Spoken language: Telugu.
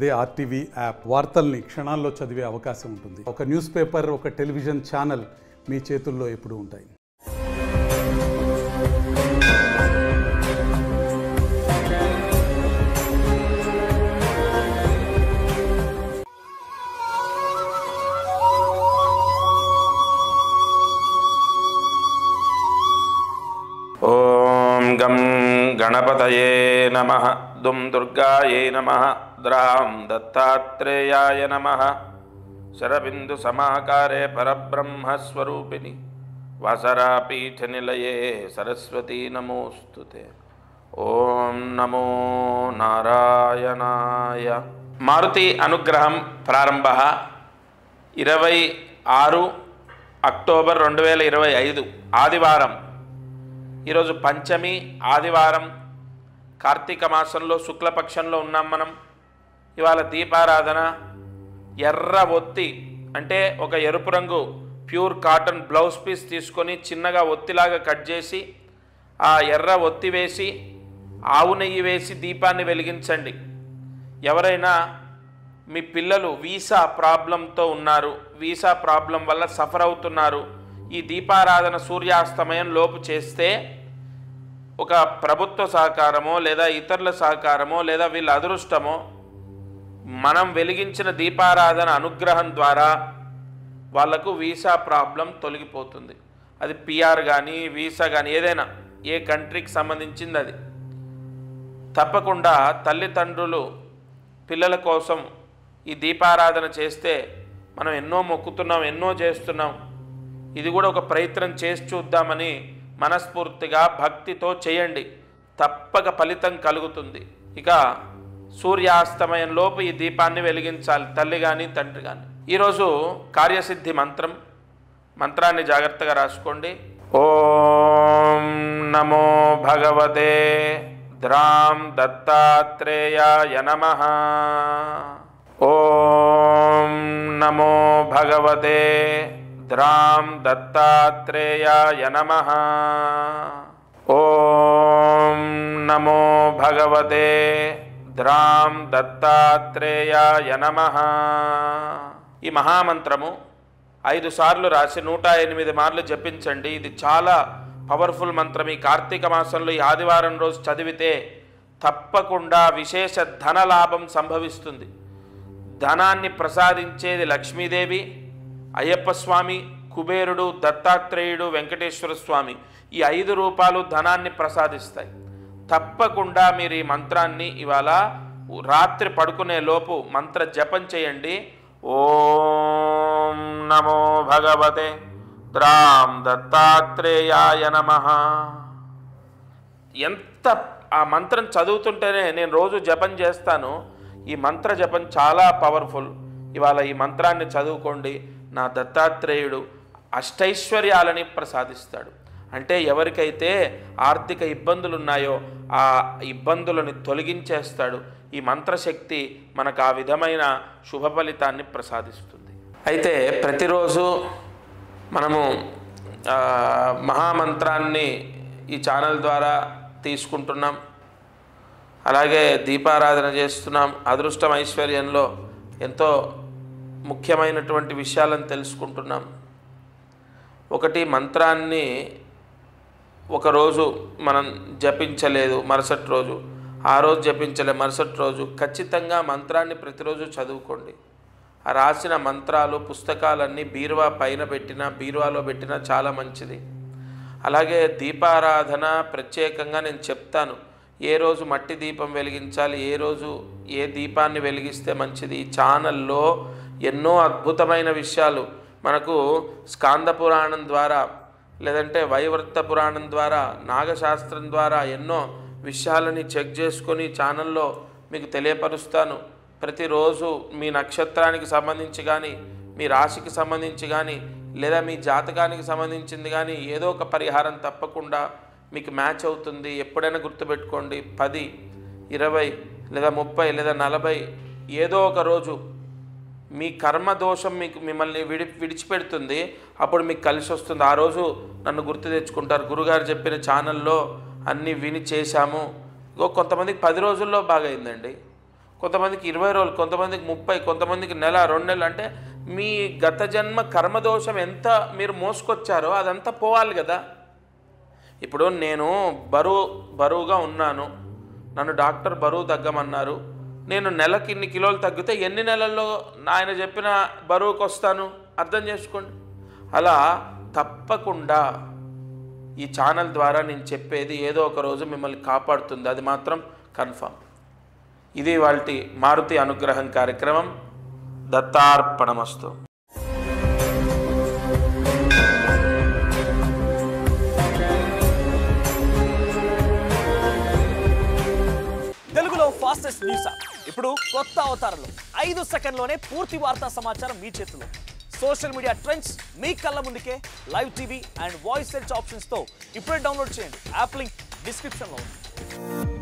అదే ఆర్టీవీ యాప్ వార్తల్ని క్షణాల్లో చదివే అవకాశం ఉంటుంది. ఒక న్యూస్ పేపర్, ఒక టెలివిజన్ ఛానల్ మీ చేతుల్లో ఎప్పుడూ ఉంటాయి. ఓం గం గణపతయే నమః దుం దుర్గాయే నమః ద్రాం దత్తాత్రేయాయ నమః శరబిందు సమాకారే పరబ్రహ్మస్వరూపిణి వాసరాపీఠనిలయే సరస్వతీ నమోస్తుతే. ఓం నమో నారాయణాయ. మారుతి అనుగ్రహం ప్రారంభ 26 అక్టోబర్ 2025 ఆదివారం. ఈరోజు పంచమి ఆదివారం, కార్తీక మాసంలో శుక్లపక్షంలో ఉన్నాం మనం. ఇవాళ దీపారాధన. ఎర్ర ఒత్తి అంటే ఒక ఎరుపు రంగు ప్యూర్ కాటన్ బ్లౌజ్ పీస్ తీసుకొని చిన్నగా ఒత్తిలాగా కట్ చేసి ఆ ఎర్ర ఒత్తి వేసి ఆవు నెయ్యి వేసి దీపాన్ని వెలిగించండి. ఎవరైనా మీ పిల్లలు వీసా ప్రాబ్లంతో ఉన్నారు, వీసా ప్రాబ్లం వల్ల సఫర్ అవుతున్నారు, ఈ దీపారాధన సూర్యాస్తమయం లోపు చేస్తే ఒక ప్రభుత్వ సహకారమో లేదా ఇతరుల సహకారమో లేదా వీళ్ళ అదృష్టమో మనం వెలిగించిన దీపారాధన అనుగ్రహం ద్వారా వాళ్లకు వీసా ప్రాబ్లం తొలగిపోతుంది. అది పిఆర్ కానీ వీసా కానీ ఏదైనా ఏ కంట్రీకి సంబంధించింది అది. తప్పకుండా తల్లిదండ్రులు పిల్లల కోసం ఈ దీపారాధన చేస్తే మనం ఎన్నో మొక్కుతున్నాం, ఎన్నో చేస్తున్నాం. ఇది కూడా ఒక ప్రయత్నం చేసి చూద్దామని మనస్ఫూర్తిగా భక్తితో చేయండి, తప్పక ఫలితం కలుగుతుంది. ఇక సూర్యాస్తమయంలోపు ఈ దీపాన్ని వెలిగించాలి, తల్లి కానీ తండ్రి కానీ. ఈరోజు కార్యసిద్ధి మంత్రాన్ని జాగ్రత్తగా రాసుకోండి. ఓం నమో భగవతే ద్రాం దత్తాత్రేయాయ నమః. ఓం నమో భగవతే ద్రాం దత్తాత్రేయాయ నమః. ఓం నమో భగవతే ద్రాం దత్తాత్రేయాయ నమః. ఈ మహామంత్రము 5 సార్లు రాసి 108 మార్లు జపించండి. ఇది చాలా పవర్ఫుల్ మంత్రం. ఈ కార్తీక మాసంలో ఈ ఆదివారం రోజు చదివితే తప్పకుండా విశేష ధనలాభం సంభవిస్తుంది. ధనాన్ని ప్రసాదించేది లక్ష్మీదేవి, అయ్యప్ప స్వామి, కుబేరుడు, దత్తాత్రేయుడు, వెంకటేశ్వర స్వామి. ఈ 5 రూపాలు ధనాన్ని ప్రసాదిస్తాయి. తప్పకుండా మీరు ఈ మంత్రాన్ని ఇవాళ రాత్రి పడుకునే లోపు మంత్ర జపం చేయండి. ఓం నమో భగవతే ద్రాం దత్తాత్రేయాయ నమః. ఎంత ఆ మంత్రం చదువుతుంటేనే నేను రోజు జపం చేస్తాను. ఈ మంత్ర జపం చాలా పవర్ఫుల్. ఇవాళ ఈ మంత్రాన్ని చదువుకోండి. నా దత్తాత్రేయుడు అష్టైశ్వర్యాలని ప్రసాదిస్తాడు. అంటే ఎవరికైతే ఆర్థిక ఇబ్బందులు ఉన్నాయో ఆ ఇబ్బందులను తొలగించేస్తాడు. ఈ మంత్రశక్తి మనకు ఆ విధమైన శుభ ఫలితాన్ని ప్రసాదిస్తుంది. అయితే ప్రతిరోజు మనము మహామంత్రాన్ని ఈ ఛానల్ ద్వారా తీసుకుంటున్నాం. అలాగే దీపారాధన చేస్తున్నాం. అదృష్టం ఐశ్వర్యంలో ఎంతో ముఖ్యమైనటువంటి విషయాలను తెలుసుకుంటున్నాం. ఒకటి, మంత్రాన్ని ఒకరోజు మనం జపించలేదు, మరుసటి రోజు ఆ రోజు జపించలే, మరుసటి రోజు ఖచ్చితంగా మంత్రాన్ని ప్రతిరోజు చదువుకోండి. ఆ రాసిన మంత్రాలు పుస్తకాలన్నీ బీరువా పైన పెట్టినా బీరువాలో పెట్టినా చాలా మంచిది. అలాగే దీపారాధన ప్రత్యేకంగా నేను చెప్తాను. ఏ రోజు మట్టి దీపం వెలిగించాలి, ఏ రోజు ఏ దీపాన్ని వెలిగిస్తే మంచిది. ఈ ఛానల్లో ఎన్నో అద్భుతమైన విషయాలు మనకు స్కాంద పురాణం ద్వారా లేదంటే వైవర్త పురాణం ద్వారా నాగశాస్త్రం ద్వారా ఎన్నో విషయాలని చెక్ చేసుకొని ఛానల్లో మీకు తెలియపరుస్తాను. ప్రతిరోజు మీ నక్షత్రానికి సంబంధించి కానీ మీ రాశికి సంబంధించి కానీ లేదా మీ జాతకానికి సంబంధించింది కానీ ఏదో ఒక పరిహారం తప్పకుండా మీకు మ్యాచ్ అవుతుంది. ఎప్పుడైనా గుర్తుపెట్టుకోండి. 10, 20 లేదా 30 లేదా 40 ఏదో ఒక రోజు మీ కర్మదోషం మిమ్మల్ని విడిచిపెడుతుంది. అప్పుడు మీకు కలిసి వస్తుంది. ఆ రోజు నన్ను గుర్తు తెచ్చుకుంటారు. గురుగారు చెప్పిన ఛానల్లో అన్నీ విని చేశాము. కొంతమందికి 10 రోజుల్లో బాగైందండి, కొంతమందికి 20 రోజులు, కొంతమందికి 30, కొంతమందికి నెల, 2 నెలలు. అంటే మీ గత జన్మ కర్మదోషం ఎంత మీరు మోసుకొచ్చారో అదంతా పోవాలి కదా. ఇప్పుడు నేను బరువుగా ఉన్నాను, నన్ను డాక్టర్ బరువు తగ్గమన్నారు, నేను నెలకి ఇన్ని కిలోలు తగ్గితే ఎన్ని నెలల్లో ఆయన చెప్పిన బరువుకు వస్తాను అర్థం చేసుకోండి. అలా తప్పకుండా ఈ ఛానల్ ద్వారా నేను చెప్పేది ఏదో ఒక రోజు మిమ్మల్ని కాపాడుతుంది, అది మాత్రం కన్ఫర్మ్. ఇది వాల్టి మారుతి అనుగ్రహం కార్యక్రమం. దత్తార్పణమస్తు. తెలుగులో ఫాస్టెస్ట్ న్యూస్ యాప్ ఇప్పుడు కొత్త అవతారంలో 5 సెకండ్లోనే పూర్తి వార్తా సమాచారం మీ చేతిలో. సోషల్ మీడియా ట్రెండ్స్ మీ కళ్ళ ముందుకే live TV and voice search ఆప్షన్స్తో ఇప్పుడే డౌన్లోడ్ చేయండి. యాప్ లింక్ డిస్క్రిప్షన్లో ఉంది.